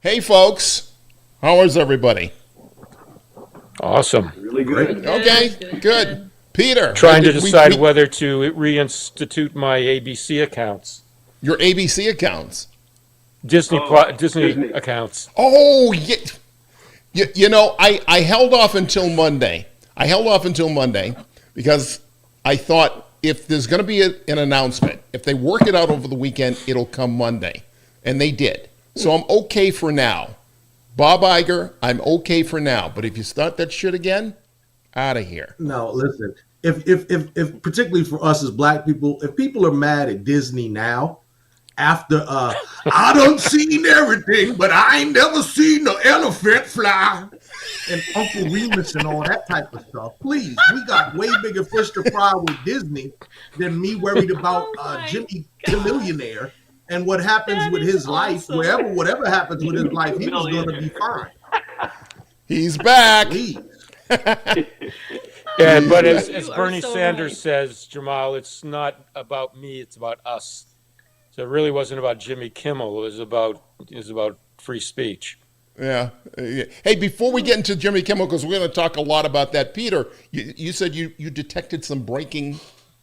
Hey, folks. How is everybody? Awesome. Really good. Okay, good. Peter, Trying to decide whether to reinstitute my ABC accounts, your ABC accounts. Disney accounts. Oh, yeah. I held off until Monday. Because I thought if there's going to be an announcement, if they work it out over the weekend, it'll come Monday. And they did. So I'm okay for now. Bob Iger, I'm okay for now. But if you start that shit again, out of here. No, listen. If particularly for us as black people, if people are mad at Disney now, after I done seen everything, but I ain't never seen no elephant fly, and Uncle Remus and all that type of stuff. Please, we got way bigger fish to fry with Disney than me worried about Jimmy Kimmel and what happens with his life. Whatever happens with his life, he was going to be fine. He's back. Please. Yeah, but as Bernie Sanders says, Jamal, it's not about me, it's about us. So it really wasn't about Jimmy Kimmel. It was about free speech. Yeah. Hey, before we get into Jimmy Kimmel, because we're going to talk a lot about that, Peter, you said you detected some breaking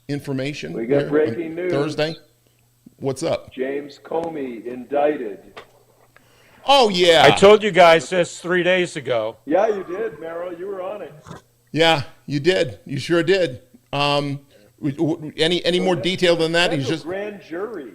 information. We got breaking news. Thursday. What's up? James Comey indicted. Oh, yeah. I told you guys this 3 days ago. Yeah, you did, Merrill. You were on it. Yeah, you did. You sure did. Any more detail than that? He's just grand jury.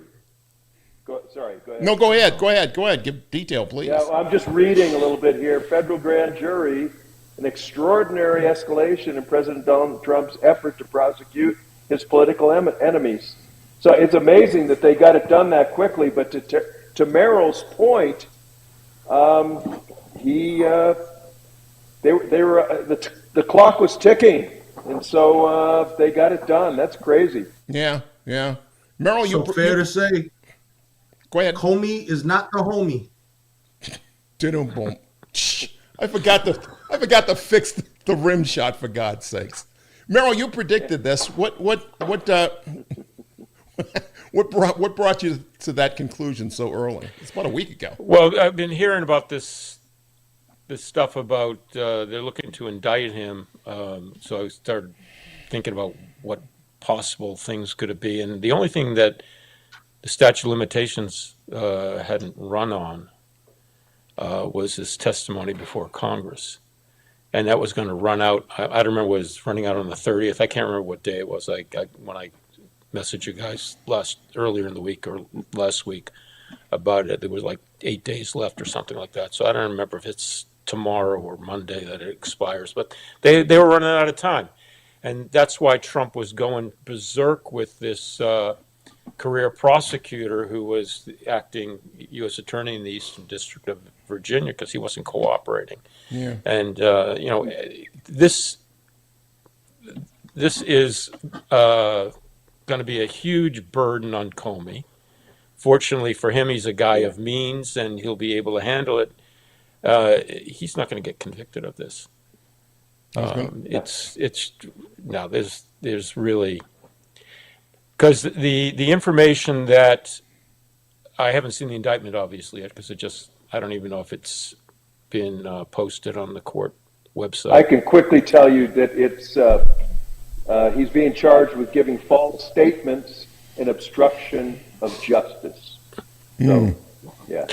Go ahead. No, go ahead. Give detail, please. Yeah, well, I'm just reading a little bit here. Federal grand jury, an extraordinary escalation in President Donald Trump's effort to prosecute his political enemies. So it's amazing that they got it done that quickly. But to Merrill's point, the clock was ticking, and so they got it done. That's crazy. Yeah. Merrill, fair to say. Go ahead. Comey is not the homie. Boom. I forgot to fix the rim shot, for God's sakes. Merrill, you predicted this. What brought you to that conclusion so early? It's about a week ago. Well, I've been hearing about this stuff about they're looking to indict him. So I started thinking about what possible things could it be, and the only thing that the statute of limitations hadn't run on was his testimony before Congress. And that was going to run out. I don't remember, it was running out on the 30th. I can't remember what day it was. When I messaged you guys earlier in the week or last week about it, there was like 8 days left or something like that. So I don't remember if it's tomorrow or Monday that it expires. But they were running out of time. And that's why Trump was going berserk with this career prosecutor who was acting U.S. attorney in the Eastern District of Virginia because he wasn't cooperating. Yeah. And this is going to be a huge burden on Comey. Fortunately for him, he's a guy of means and he'll be able to handle it. He's not going to get convicted of this. There's really. Because the information that I haven't seen the indictment obviously yet, because I don't even know if it's been posted on the court website. I can quickly tell you that it's he's being charged with giving false statements and obstruction of justice. So, yeah.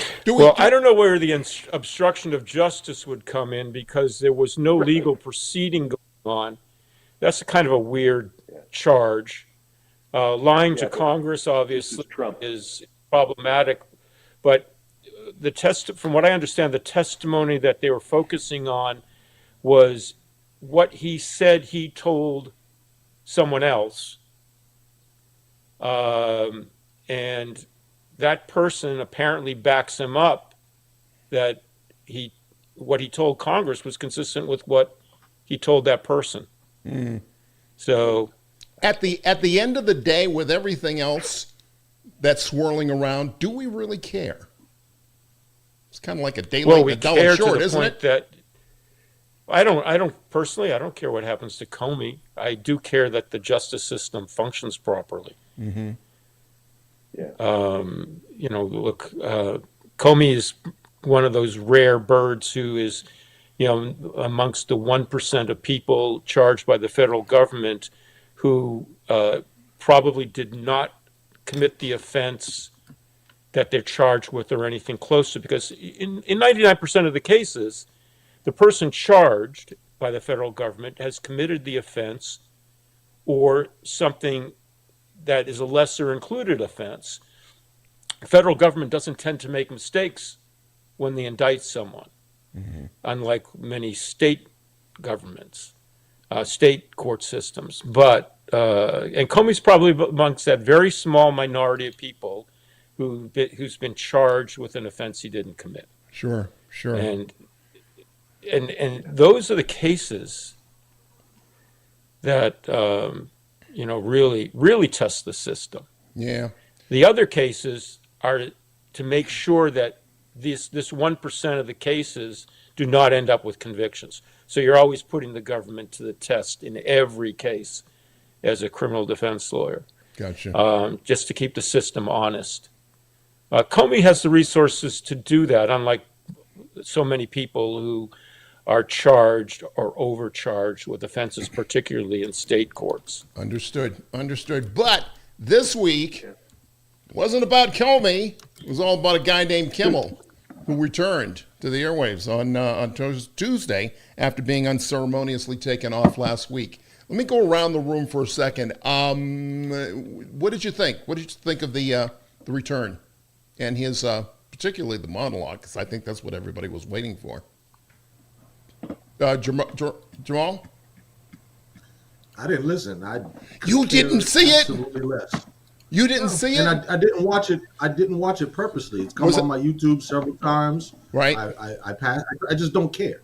I don't know where the obstruction of justice would come in because there was no legal proceeding going on. That's kind of a weird charge. Lying to Congress obviously is problematic, but from what I understand, the testimony that they were focusing on was what he said he told someone else, and that person apparently backs him up that what he told Congress was consistent with what he told that person. So. At the end of the day, with everything else that's swirling around, do we really care? It's kind of like a day late and a dollar short, isn't it? That I don't personally. I don't care what happens to Comey. I do care that the justice system functions properly. Mm-hmm. Yeah. Look, Comey is one of those rare birds who is, amongst the 1% of people charged by the federal government who probably did not commit the offense that they're charged with or anything close to, because in 99% of the cases, the person charged by the federal government has committed the offense or something that is a lesser included offense. The federal government doesn't tend to make mistakes when they indict someone, unlike many state governments, state court systems. But and Comey's probably amongst that very small minority of people who's been charged with an offense he didn't commit. Sure. And those are the cases that really test the system. Yeah. The other cases are to make sure that this 1% of the cases do not end up with convictions. So you're always putting the government to the test in every case as a criminal defense lawyer. Gotcha. Just to keep the system honest. Comey has the resources to do that, unlike so many people who are charged or overcharged with offenses, particularly in state courts. Understood. But this week wasn't about Comey. It was all about a guy named Kimmel who returned to the airwaves on Tuesday after being unceremoniously taken off last week. Let me go around the room for a second. What did you think? What did you think of the return and his, particularly the monologue? Because I think that's what everybody was waiting for. Jamal? I didn't listen. You didn't see it? Absolutely less. You didn't see it? And I didn't watch it. I didn't watch it purposely. It's come on my YouTube several times. Right. I passed. I just don't care.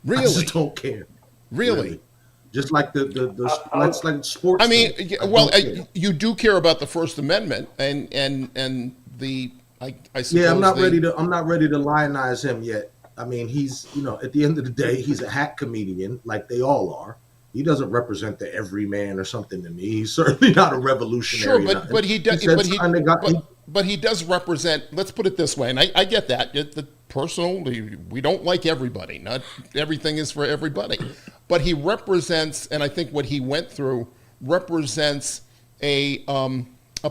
Really? I just don't care. Really? Just like the like sports. I mean, thing. you do care about the First Amendment and the I suppose. Yeah, I'm not ready to lionize him yet. I mean, he's, at the end of the day, he's a hack comedian, like they all are. He doesn't represent the everyman or something to me. He's certainly not a revolutionary. Sure, but he does. But he does represent. Let's put it this way, and I get that. The personal, we don't like everybody. Not everything is for everybody, but he represents, and I think what he went through represents a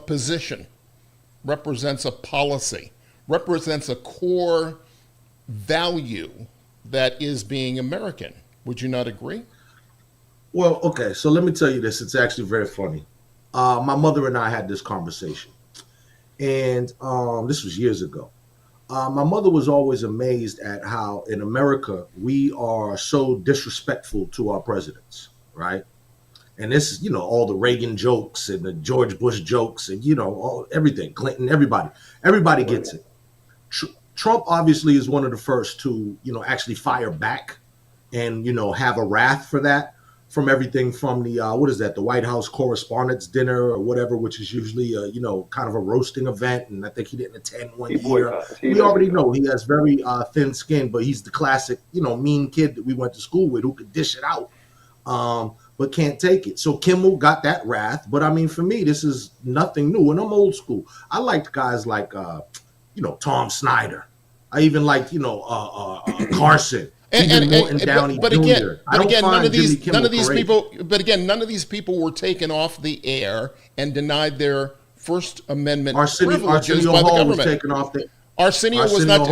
position, represents a policy, represents a core value that is being American. Would you not agree? Well, okay, so let me tell you this. It's actually very funny. My mother and I had this conversation, and this was years ago. My mother was always amazed at how in America we are so disrespectful to our presidents, right? And this is, all the Reagan jokes and the George Bush jokes and, everything, Clinton, everybody gets it. Trump obviously is one of the first to, actually fire back and, have a wrath for that, from everything from the, the White House Correspondents' Dinner or whatever, which is usually, kind of a roasting event. And I think he didn't attend one year. We already know he has very thin skin, but he's the classic, mean kid that we went to school with who could dish it out, but can't take it. So Kimmel got that wrath. But I mean, for me, this is nothing new. And I'm old school. I liked guys like, Tom Snyder. I even liked, Carson. But again, none of these people were taken off the air and denied their First Amendment privileges by the government. Arsenio was not.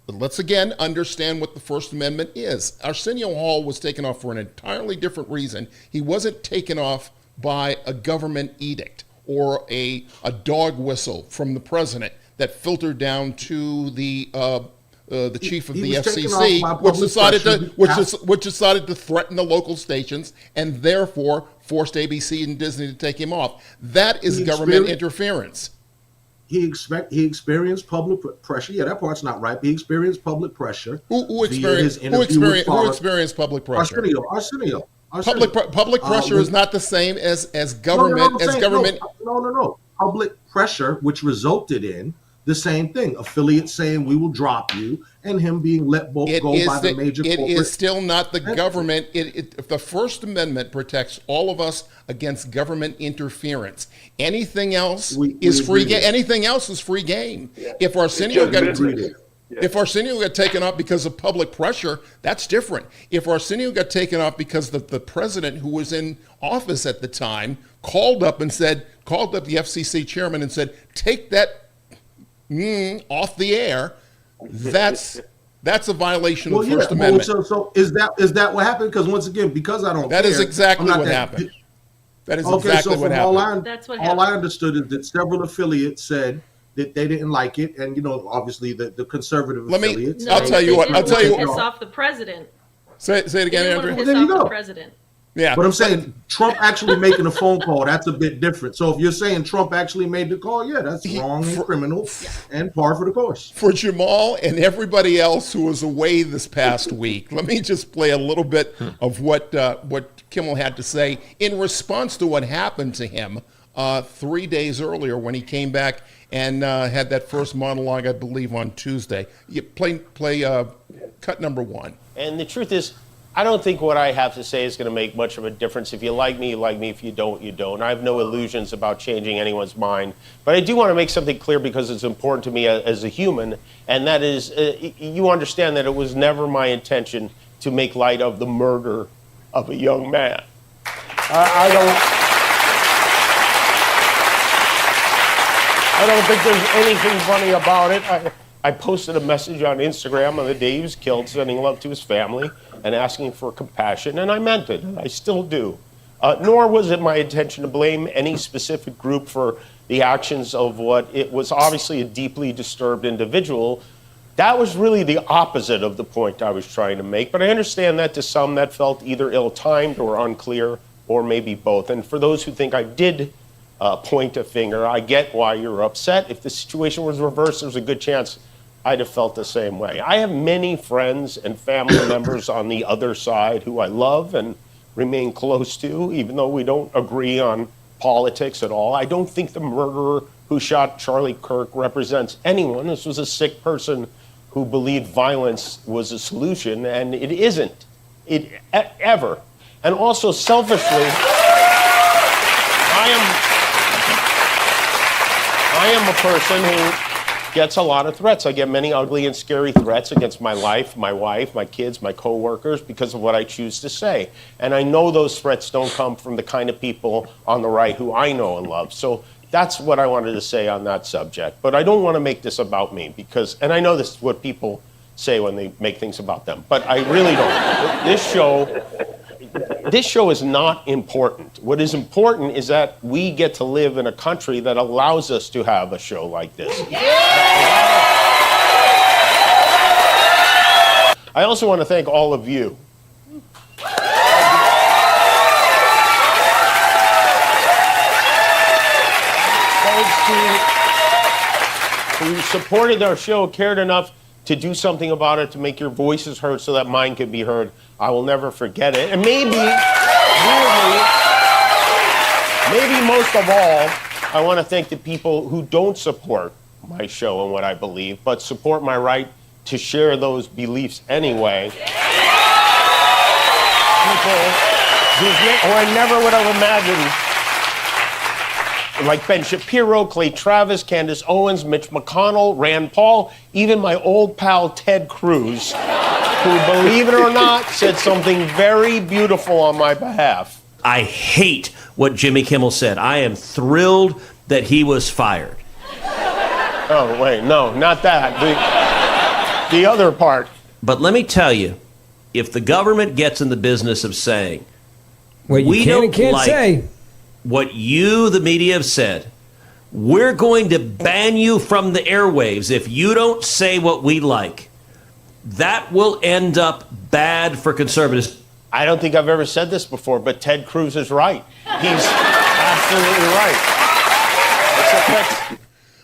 Let's again understand what the First Amendment is. Arsenio Hall was taken off for an entirely different reason. He wasn't taken off by a government edict or a dog whistle from the president that filtered down to the chief of the FCC, which decided to threaten the local stations and therefore forced ABC and Disney to take him off. That is government interference. He experienced public pressure. Yeah, that part's not right. He experienced public pressure. Who experienced public pressure? Arsenio. Public pressure is not the same as government. No. Public pressure, which resulted in the same thing. Affiliates saying we will drop you, and him being let go by the major it corporate. is still not the government. The First Amendment protects all of us against government interference. Anything else is free game. Anything else is free game. Yeah. If Arsenio Yeah. If Arsenio got taken off because of public pressure, that's different. If Arsenio got taken off because the president who was in office at the time called up the FCC chairman and said, take that off the air, that's a violation of the First Amendment. So is that what happened? Because once again, because I don't That care, is exactly I'm not what that- happened. That is Okay, exactly so what from happened. That's what all I happened. understood is that several affiliates said that they didn't like it, and obviously the conservative affiliates. I'll tell you what. They I'll didn't tell you want to what. piss off the president. Say it They again, didn't want Andrew. to piss There you off go. the president. Yeah. But I'm saying Trump actually making a phone call, that's a bit different. So if you're saying Trump actually made the call, yeah, that's wrong and criminal and par for the course. For Jamal and everybody else who was away this past week, let me just play a little bit of what Kimmel had to say in response to what happened to him 3 days earlier when he came back and had that first monologue, I believe, on Tuesday. You play cut number 1. And the truth is, I don't think what I have to say is going to make much of a difference. If you like me, you like me. If you don't, you don't. I have no illusions about changing anyone's mind. But I do want to make something clear because it's important to me as a human, and that is, you understand that it was never my intention to make light of the murder of a young man. I don't think there's anything funny about it. I posted a message on Instagram on the day he was killed, sending love to his family and asking for compassion, and I meant it, and I still do. Nor was it my intention to blame any specific group for the actions of what it was obviously a deeply disturbed individual. That was really the opposite of the point I was trying to make, but I understand that to some that felt either ill-timed or unclear, or maybe both. And for those who think I did point a finger, I get why you're upset. If the situation was reversed, there's a good chance I'd have felt the same way. I have many friends and family members on the other side who I love and remain close to, even though we don't agree on politics at all. I don't think the murderer who shot Charlie Kirk represents anyone. This was a sick person who believed violence was a solution, and it isn't. Ever. And also, selfishly, I am a person who gets a lot of threats. I get many ugly and scary threats against my life, my wife, my kids, my coworkers because of what I choose to say. And I know those threats don't come from the kind of people on the right who I know and love. So that's what I wanted to say on that subject. But I don't want to make this about me and I know this is what people say when they make things about them, but I really don't. This show is not important. What is important is that we get to live in a country that allows us to have a show like this. I also want to thank all of you. Thanks to who supported our show, cared enough to do something about it, to make your voices heard so that mine could be heard. I will never forget it. And maybe most of all, I want to thank the people who don't support my show and what I believe, but support my right to share those beliefs anyway. People who I never would have imagined, like Ben Shapiro, Clay Travis, Candace Owens, Mitch McConnell, Rand Paul, even my old pal Ted Cruz, who, believe it or not, said something very beautiful on my behalf. I hate what Jimmy Kimmel said. I am thrilled that he was fired. Oh, wait, no, not that. The other part. But let me tell you, if the government gets in the business of saying, what you we can don't and can't like say, what you, the media, have said, we're going to ban you from the airwaves if you don't say what we like. That will end up bad for conservatives. I don't think I've ever said this before, but Ted Cruz is right. He's absolutely right.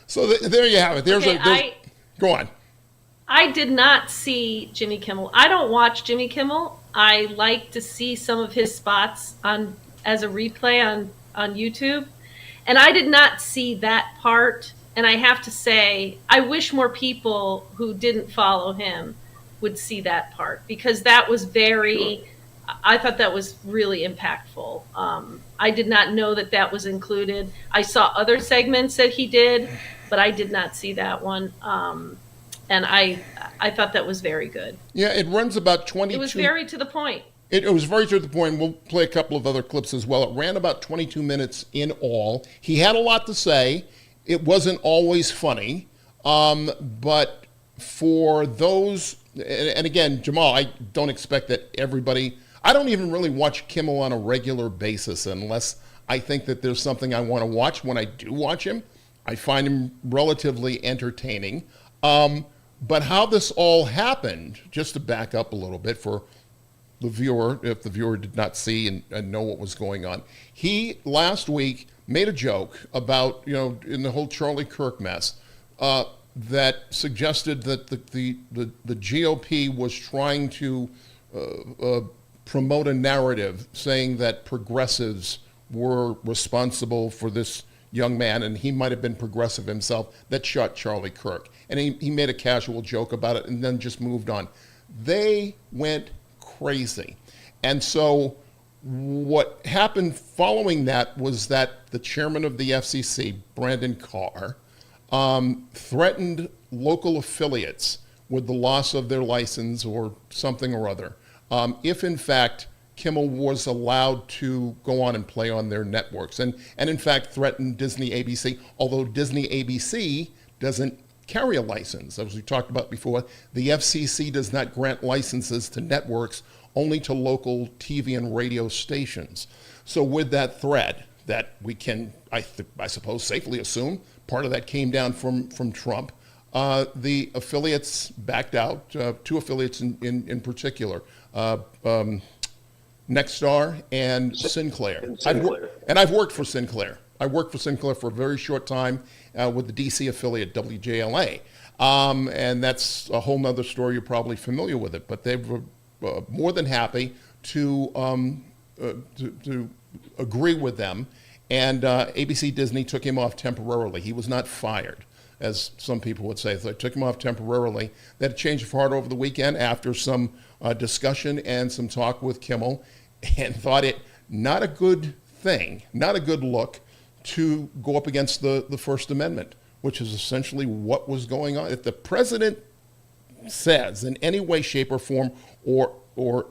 So there you have it. Go on. I did not see Jimmy Kimmel. I don't watch Jimmy Kimmel. I like to see some of his spots as a replay on YouTube. And I did not see that part And I have to say, I wish more people who didn't follow him would see that part, because that was I thought that was really impactful. I did not know that that was included. I saw other segments that he did, but I did not see that one. And I thought that was very good. Yeah, it runs about 22. It was very to the point. It was very to the point. We'll play a couple of other clips as well. It ran about 22 minutes in all. He had a lot to say. It wasn't always funny, but for those, and again, Jamal, I don't expect that everybody, I don't even really watch Kimmel on a regular basis unless I think that there's something I want to watch. When I do watch him, I find him relatively entertaining. But how this all happened, just to back up a little bit for the viewer, if the viewer did not see and know what was going on, he last week made a joke about, in the whole Charlie Kirk mess, that suggested that the GOP was trying to promote a narrative saying that progressives were responsible for this young man, and he might have been progressive himself, that shot Charlie Kirk. And he made a casual joke about it and then just moved on. They went crazy. And so what happened following that was that the chairman of the FCC, Brandon Carr, threatened local affiliates with the loss of their license or something or other, if in fact Kimmel was allowed to go on and play on their networks, and in fact threatened Disney ABC, although Disney ABC doesn't carry a license. As we talked about before, the FCC does not grant licenses to networks, only to local TV and radio stations. So with that threat that we can, I suppose, safely assume, part of that came down from Trump, the affiliates backed out, two affiliates in particular, Nexstar and Sinclair. I've worked for Sinclair. I worked for Sinclair for a very short time with the DC affiliate WJLA. And that's a whole nother story. You're probably familiar with it, but they were more than happy to agree with them. And ABC Disney took him off temporarily. He was not fired, as some people would say. So they took him off temporarily. They had a change of heart over the weekend after some discussion and some talk with Kimmel, and thought it not a good thing, not a good look to go up against the First Amendment, which is essentially what was going on. If the president says in any way, shape, or form, or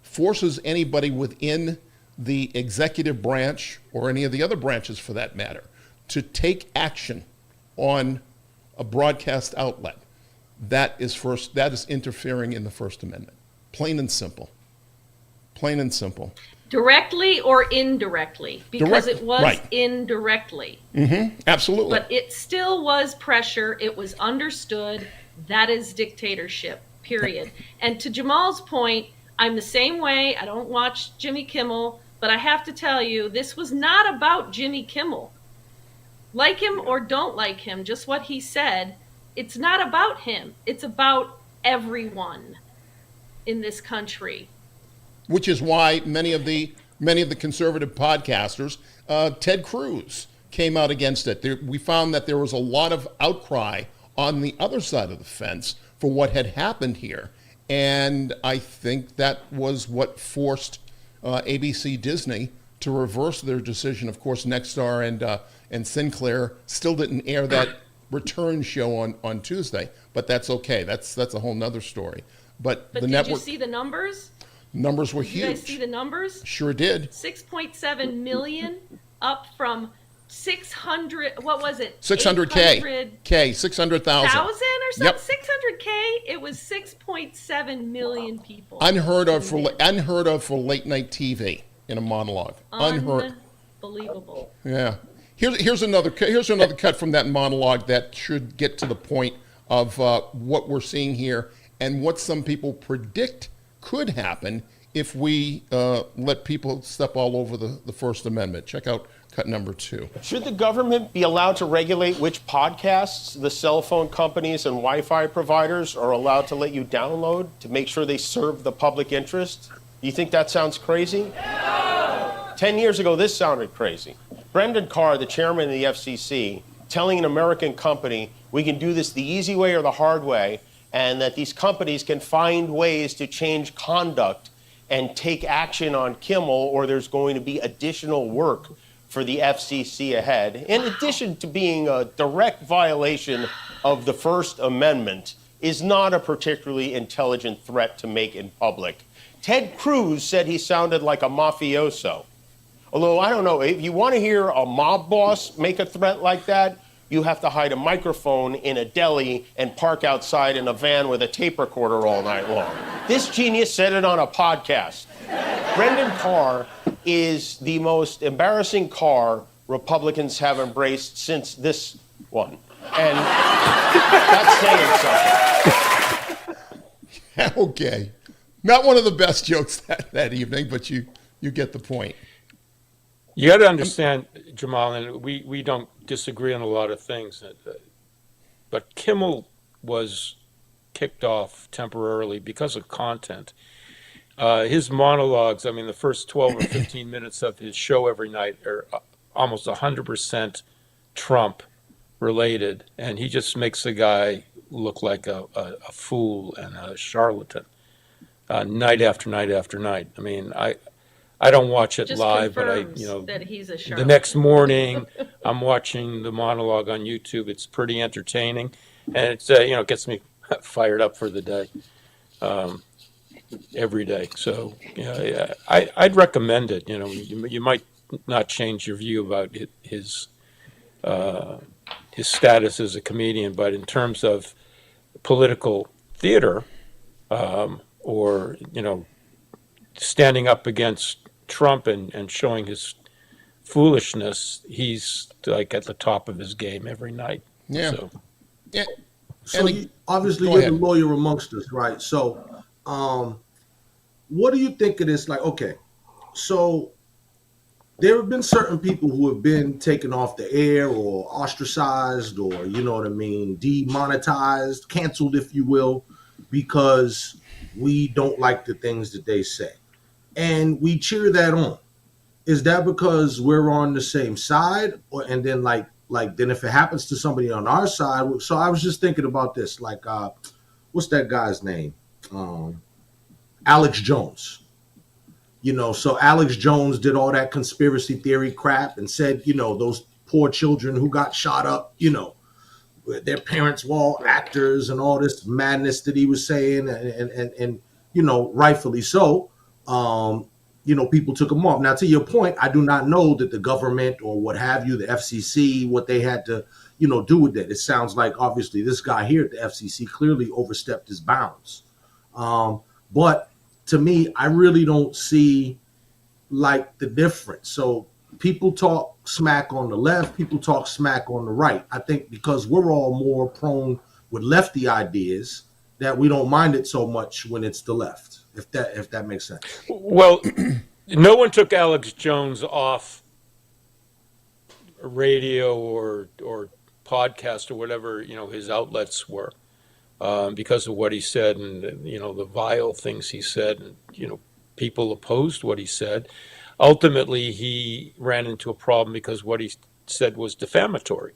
forces anybody within the executive branch or any of the other branches for that matter to take action on a broadcast outlet, that is interfering in the First Amendment. Plain and simple. Plain and simple. Directly or indirectly, because it was right. Indirectly. Mm-hmm. Absolutely. But it still was pressure. It was understood. That is dictatorship, period. And to Jamal's point, I'm the same way. I don't watch Jimmy Kimmel, but I have to tell you, this was not about Jimmy Kimmel. Like him or don't like him, just what he said, it's not about him. It's about everyone in this country. Which is why many of the conservative podcasters, Ted Cruz, came out against it. We found that there was a lot of outcry on the other side of the fence for what had happened here. And I think that was what forced ABC Disney to reverse their decision. Of course, Nexstar and Sinclair still didn't air that return show on Tuesday, but that's okay. That's a whole nother story. But the did network, you see the numbers? Numbers were Did huge. you guys see the numbers? Sure did. 6.7 million, up from 600. What was it? 600K. 600,000. Thousand or something? Yep. 600K. It was 6.7 million people. Unheard of for late night TV in a monologue. Unbelievable. Yeah. Here's another cut from that monologue that should get to the point of what we're seeing here and what some people predict could happen if we let people step all over the First Amendment. Check out cut number 2. Should the government be allowed to regulate which podcasts the cell phone companies and Wi-Fi providers are allowed to let you download to make sure they serve the public interest? Do you think that sounds crazy? No! 10 years ago, this sounded crazy. Brendan Carr, the chairman of the FCC, telling an American company we can do this the easy way or the hard way, and that these companies can find ways to change conduct and take action on Kimmel, or there's going to be additional work for the FCC ahead, in addition to being a direct violation of the First Amendment, is not a particularly intelligent threat to make in public. Ted Cruz said he sounded like a mafioso. Although, I don't know, if you want to hear a mob boss make a threat like that, you have to hide a microphone in a deli and park outside in a van with a tape recorder all night long. This genius said it on a podcast. Brendan Carr is the most embarrassing car Republicans have embraced since this one. And that's saying something. Okay. Not one of the best jokes that evening, but you get the point. You got to understand, Jamal, and we don't disagree on a lot of things, but Kimmel was kicked off temporarily because of content. His monologues, I mean, the first 12 or 15 minutes of his show every night are almost 100% Trump related, and he just makes the guy look like a fool and a charlatan night after night after night. I mean, I don't watch it Just live, but confirms that he's a the charlatan. next morning I'm watching the monologue on YouTube. It's pretty entertaining, and it's gets me fired up for the day every day. So I'd recommend it. You might not change your view about his status as a comedian, but in terms of political theater, or standing up against Trump and showing his foolishness, he's like at the top of his game every night. Yeah. So, Yeah. So obviously Go you're ahead. the lawyer amongst us, right? So what do you think of this? Like, okay, so there have been certain people who have been taken off the air or ostracized or, you know what I mean, demonetized, canceled, if you will, because we don't like the things that they say. And we cheer that on. Is that because we're on the same side? And then like then if it happens to somebody on our side, so I was just thinking about this, like what's that guy's name? Alex Jones. So Alex Jones did all that conspiracy theory crap and said, those poor children who got shot up, their parents were all actors and all this madness that he was saying, and rightfully so. People took him off. Now, to your point, I do not know that the government or what have you, the FCC, what they had to, do with that. It sounds like obviously this guy here at the FCC clearly overstepped his bounds. But to me, I really don't see like the difference. So people talk smack on the left, people talk smack on the right. I think because we're all more prone with lefty ideas that we don't mind it so much when it's the left, if that makes sense. well, no one took Alex Jones off radio or podcast or whatever his outlets were, because of what he said and the vile things he said, and people opposed what he said. Ultimately, he ran into a problem because what he said was defamatory.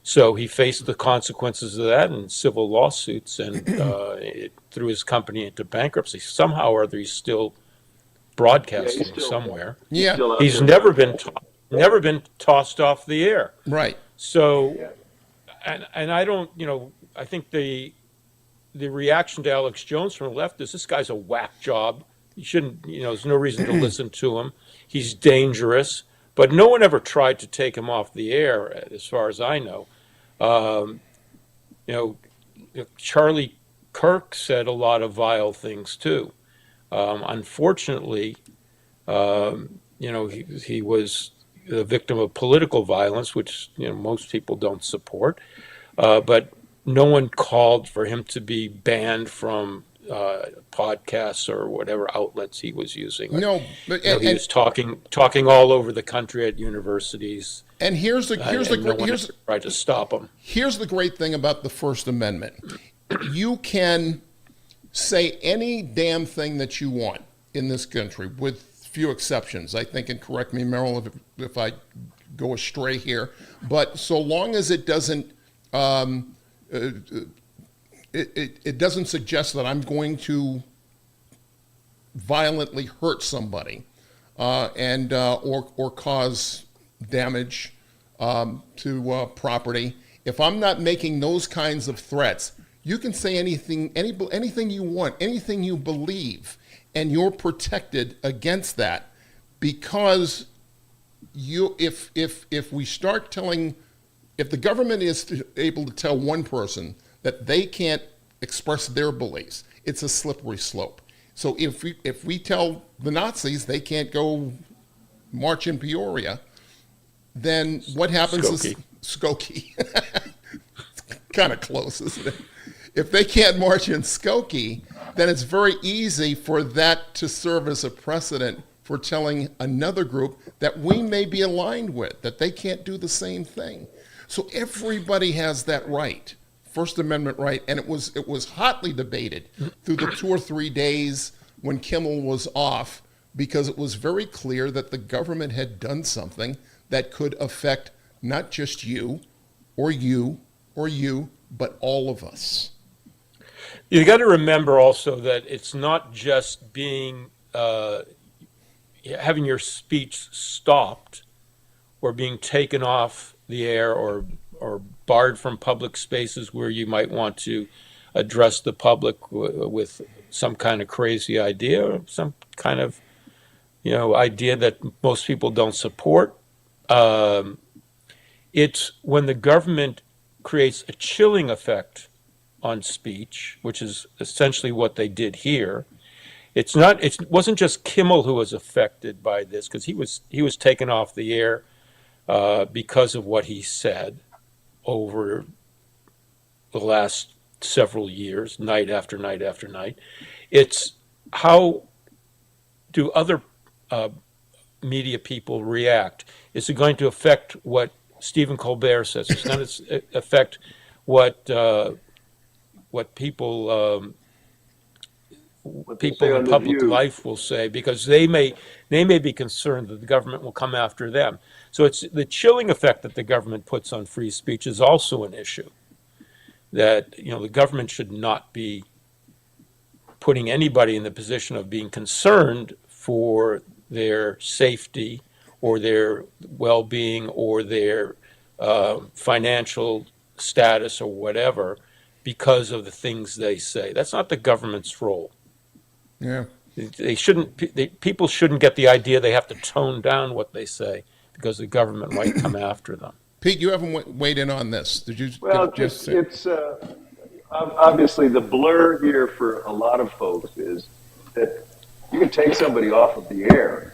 So he faced the consequences of that in civil lawsuits, and it threw his company into bankruptcy. Somehow or other, he's still broadcasting somewhere. Yeah. He's never been tossed off the air. Right. So, and I don't, I think the reaction to Alex Jones from the left is this guy's a whack job. You shouldn't, there's no reason to listen to him. He's dangerous. But no one ever tried to take him off the air, as far as I know. Charlie Kirk said a lot of vile things too. Unfortunately, he was a victim of political violence, which most people don't support. But no one called for him to be banned from podcasts or whatever outlets he was using. No, but he was talking all over the country at universities. and here's the No one ever tried to stop him. Here's the great thing about the First Amendment. You can say any damn thing that you want in this country, with few exceptions. I think, and correct me, Merrill, if I go astray here. But so long as it doesn't, it doesn't suggest that I'm going to violently hurt somebody and or cause damage to property. If I'm not making those kinds of threats, you can say anything you want, anything you believe, and you're protected against that, because if we start telling, if the government is able to tell one person that they can't express their beliefs, it's a slippery slope. So if we tell the Nazis they can't go march in Peoria, then what happens is Skokie. Kind of close, isn't it? If they can't march in Skokie, then it's very easy for that to serve as a precedent for telling another group that we may be aligned with, that they can't do the same thing. So everybody has that right, First Amendment right, and it was hotly debated through the 2 or 3 days when Kimmel was off, because it was very clear that the government had done something that could affect not just you, but all of us. You got to remember also that it's not just being having your speech stopped or being taken off the air or barred from public spaces where you might want to address the public with some kind of crazy idea or some kind of idea that most people don't support. It's when the government creates a chilling effect on speech, which is essentially what they did here. It wasn't just Kimmel who was affected by this, because he was taken off the air because of what he said over the last several years, night after night after night. It's how do other media people react? Is it going to affect what Stephen Colbert says? It's going to affect what people in public life will say, because they may be concerned that the government will come after them. So it's the chilling effect that the government puts on free speech is also an issue. That the government should not be putting anybody in the position of being concerned for their safety or their well-being or their financial status or whatever because of the things they say. That's not the government's role. Yeah. People shouldn't get the idea they have to tone down what they say because the government might come after them. Pete, you haven't weighed in on this. Did you? Well, it's obviously the blur here for a lot of folks is that you can take somebody off of the air,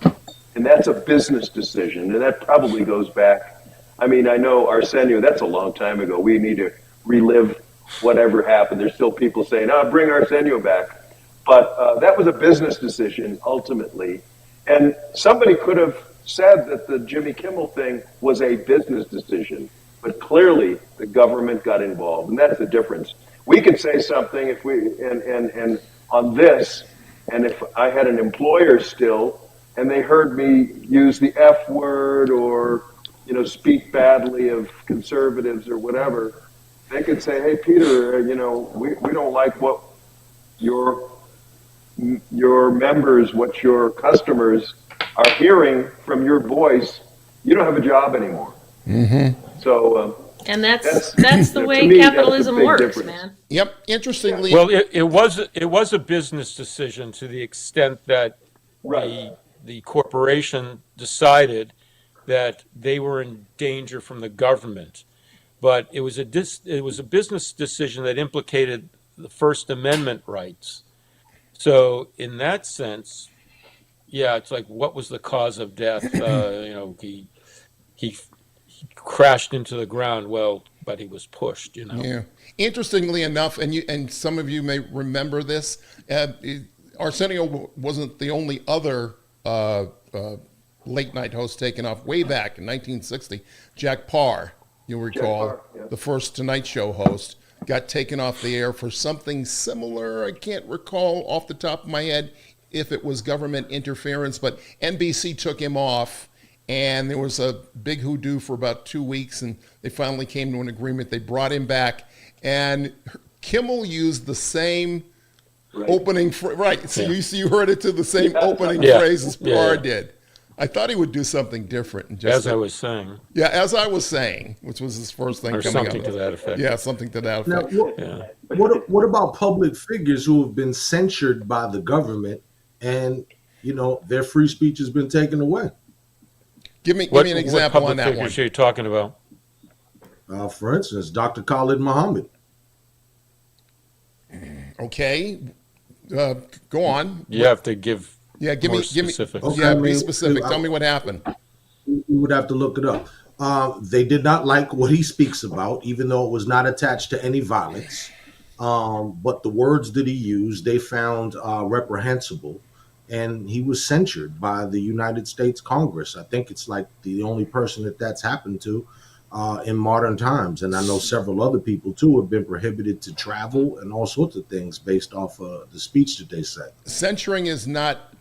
and that's a business decision, and that probably goes back. I mean, I know Arsenio, that's a long time ago. We need to relive whatever happened. There's still people saying, bring Arsenio back. But that was a business decision, ultimately. And somebody could have said that the Jimmy Kimmel thing was a business decision, but clearly the government got involved, and that's the difference. We could say something if and on this, and if I had an employer still, and they heard me use the F word or speak badly of conservatives or whatever, they could say, "Hey, Peter, we don't like what your members, what your customers are hearing from your voice. You don't have a job anymore." Mm-hmm. So, and that's the way capitalism works, difference. Man. Yep. Interestingly, well, it was a business decision to the extent that the corporation decided that they were in danger from the government, but it was a business decision that implicated the First Amendment rights. So in that sense, yeah, it's like, what was the cause of death? He crashed into the ground. Well, but he was pushed. Yeah. Interestingly enough, and some of you may remember this, Arsenio wasn't the only other late night host taken off. Way back in 1960, Jack Parr, you'll recall, the first Tonight Show host, got taken off the air for something similar. I can't recall off the top of my head if it was government interference, but NBC took him off, and there was a big hoodoo for about 2 weeks, and they finally came to an agreement. They brought him back, and Kimmel used the same opening right. So you heard it to the same opening phrase as Barr did. I thought he would do something different. And just As I was saying. Yeah, as I was saying, which was his first thing Or coming something out. to that effect. Yeah, something to that Now, effect. what about public figures who have been censured by the government and, their free speech has been taken away? Give me an example on that one. What public figures are you talking about? For instance, Dr. Khalid Muhammad. Okay, go on. You have to give Give more me specifics. Okay, Yeah, be specific. Tell me what happened. We would have to look it up. They did not like what he speaks about, even though it was not attached to any violence. But the words that he used, they found reprehensible, and he was censured by the United States Congress. I think it's like the only person that's happened to in modern times. And I know several other people, too, have been prohibited to travel and all sorts of things based off the speech that they say. Censoring is not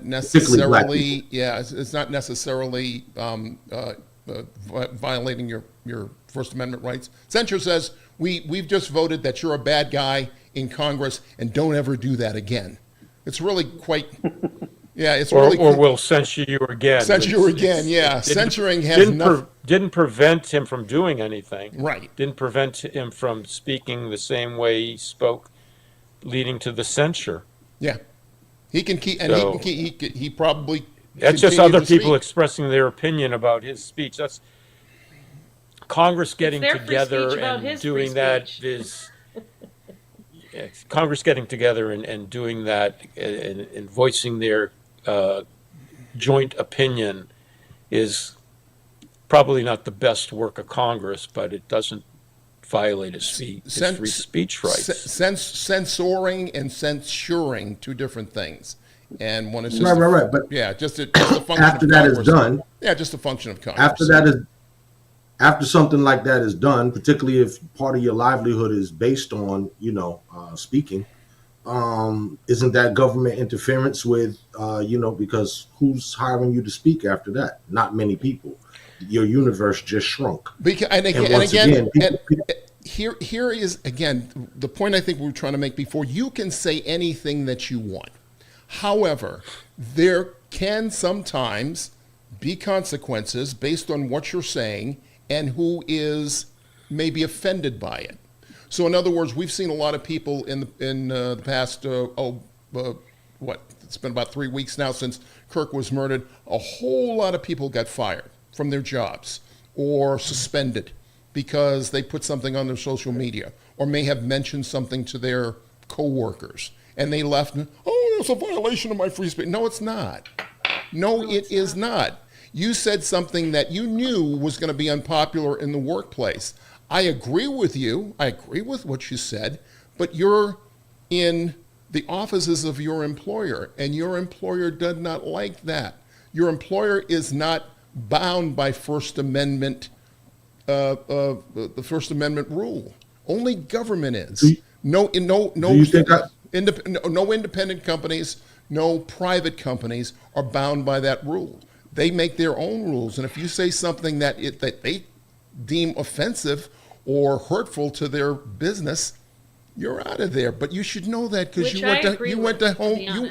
necessarily, it's not necessarily violating your First Amendment rights. Censure says, we've just voted that you're a bad guy in Congress and don't ever do that again. It's really quite, or we'll censure you again. Censoring has didn't prevent him from doing anything. Right. Didn't prevent him from speaking the same way he spoke, leading to the censure. Yeah. He can keep, and he probably. That's just other people speak. expressing their opinion about his speech. That's Congress getting together and doing that is. Congress getting together and doing that and voicing their joint opinion is probably not the best work of Congress, but it doesn't violate his free speech rights. Censoring and censuring, two different things. And one is just right. But just a function after of that Congress. is done. Yeah, just a function of Congress. After something like that is done, particularly if part of your livelihood is based on, speaking, isn't that government interference with, because who's hiring you to speak after that? Not many people. Your universe just shrunk. Here is, again, the point I think we were trying to make before. You can say anything that you want. However, there can sometimes be consequences based on what you're saying and who is maybe offended by it. So in other words, we've seen a lot of people in the past, it's been about 3 weeks now since Kirk was murdered. A whole lot of people got fired from their jobs or suspended because they put something on their social media or may have mentioned something to their coworkers and they left, it's a violation of my free speech. No, it's not. No, it is not. You said something that you knew was going to be unpopular in the workplace. I agree with you. I agree with what you said, but you're in the offices of your employer, and your employer does not like that. Your employer is not bound by First Amendment, the First Amendment rule. Only government is. No independent companies, no private companies are bound by that rule. They make their own rules, and if you say something that they deem offensive or hurtful to their business, you're out of there. But you should know that because you went to home.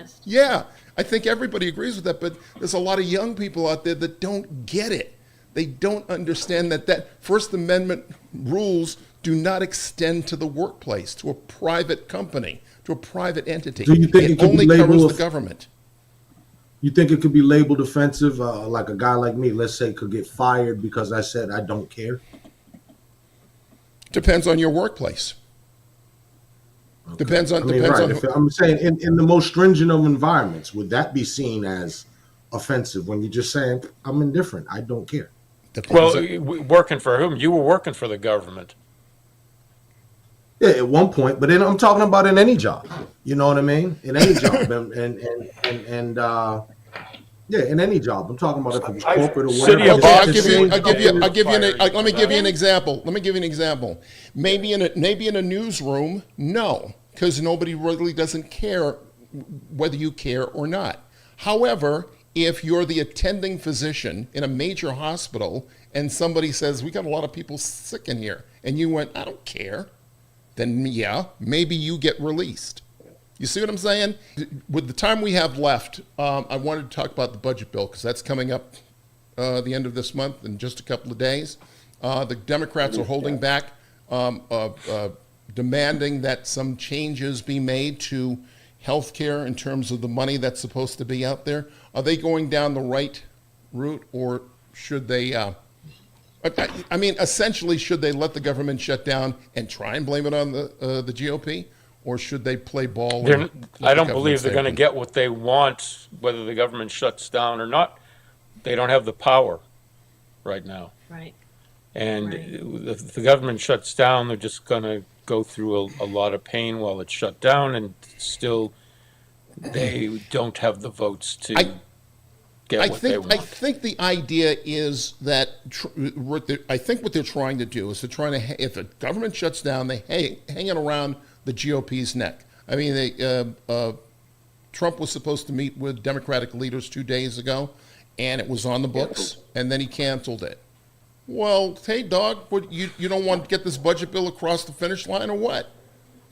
I think everybody agrees with that. But there's a lot of young people out there that don't get it. They don't understand that First Amendment rules do not extend to the workplace, to a private company, to a private entity. Do you think it only covers the government? You think it could be labeled offensive, like a guy like me, let's say, could get fired because I said I don't care? Depends on your workplace. Okay. Depends on. I'm saying in the most stringent of environments, would that be seen as offensive when you're just saying I'm indifferent, I don't care? Working for whom? You were working for the government. Yeah, at one point, but then I'm talking about in any job. You know what I mean? In any job, and in any job. I'm talking about if it's corporate or whatever. Let me give you an example. Maybe in a newsroom, no, because nobody really doesn't care whether you care or not. However, if you're the attending physician in a major hospital and somebody says, we got a lot of people sick in here, and you went, I don't care, then yeah, maybe you get released. You see what I'm saying? With the time we have left, I wanted to talk about the budget bill because that's coming up the end of this month in just a couple of days. The Democrats are holding back, demanding that some changes be made to health care in terms of the money that's supposed to be out there. Are they going down the right route, or should they, I mean, essentially, should they let the government shut down and try and blame it on the GOP, or should they play ball? I don't believe they're going to get what they want, whether the government shuts down or not. They don't have the power right now. Right. And Right. if the government shuts down, they're just going to go through a lot of pain while it's shut down, and still they don't have the votes to get what they want. I think the idea is that I think what they're trying to do is they're trying to, if the government shuts down, they hang it around the GOP's neck. I mean, Trump was supposed to meet with Democratic leaders 2 days ago, and it was on the books, and then he canceled it. Well, hey, dog, what, you don't want to get this budget bill across the finish line or what?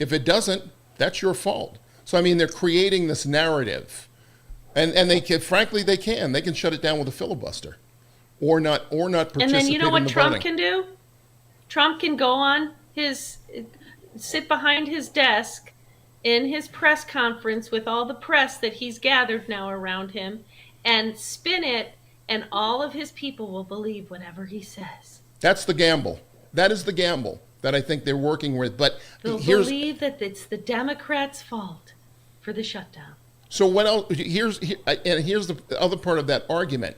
If it doesn't, that's your fault. So, I mean, they're creating this narrative. And they can, frankly, they can shut it down with a filibuster or not participate And then you know what in the Trump voting. can do? Trump can go on sit behind his desk in his press conference with all the press that he's gathered now around him and spin it, and all of his people will believe whatever he says. That's the gamble. That is the gamble that I think they're working with. But They'll believe that it's the Democrats' fault for the shutdown. So what else? Here's the other part of that argument.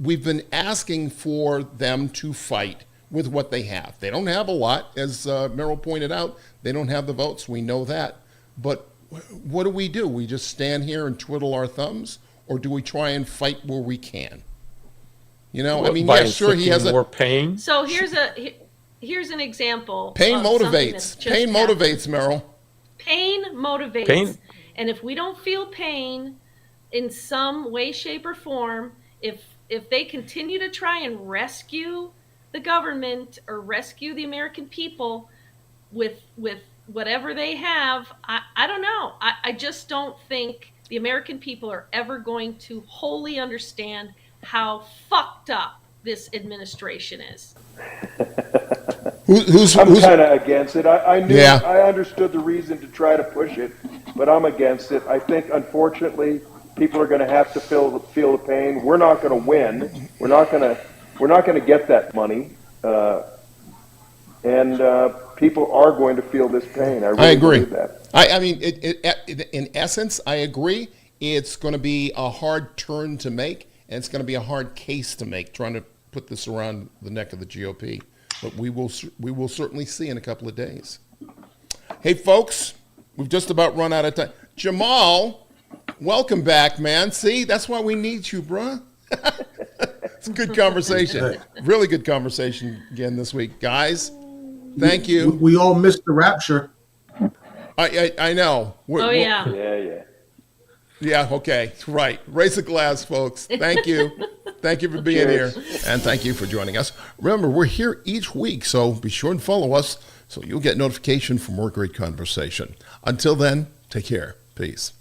We've been asking for them to fight with what they have. They don't have a lot, as Merrill pointed out. They don't have the votes. We know that. But what do? We just stand here and twiddle our thumbs, or do we try and fight where we can? You know, I mean, By yeah, sure, he has inflicting more pain. So here's an example. pain of something motivates. that's just Pain happened. motivates, Merrill. Pain motivates. Pain. And if we don't feel pain in some way, shape, or form, if they continue to try and rescue the government or rescue the American people with whatever they have, I don't know. I just don't think the American people are ever going to wholly understand how fucked up this administration is. I'm kind of against it. I knew, Yeah. I understood the reason to try to push it, but I'm against it. I think, unfortunately, people are going to have to feel the pain. We're not going to win. We're not going to get that money, and people are going to feel this pain. I really agree. believe that. I mean, in essence, I agree. It's going to be a hard turn to make, and it's going to be a hard case to make, trying to put this around the neck of the GOP. But we will certainly see in a couple of days. Hey, folks, we've just about run out of time. Jamal, welcome back, man. See, that's why we need you, bruh. It's a good conversation. Really good conversation again this week. Guys, thank you. We all missed the rapture. I know. Yeah. Yeah. Yeah, okay, right. Raise a glass, folks. Thank you. Thank you for being here. And thank you for joining us. Remember, we're here each week, so be sure and follow us so you'll get notification for more great conversation. Until then, take care. Peace.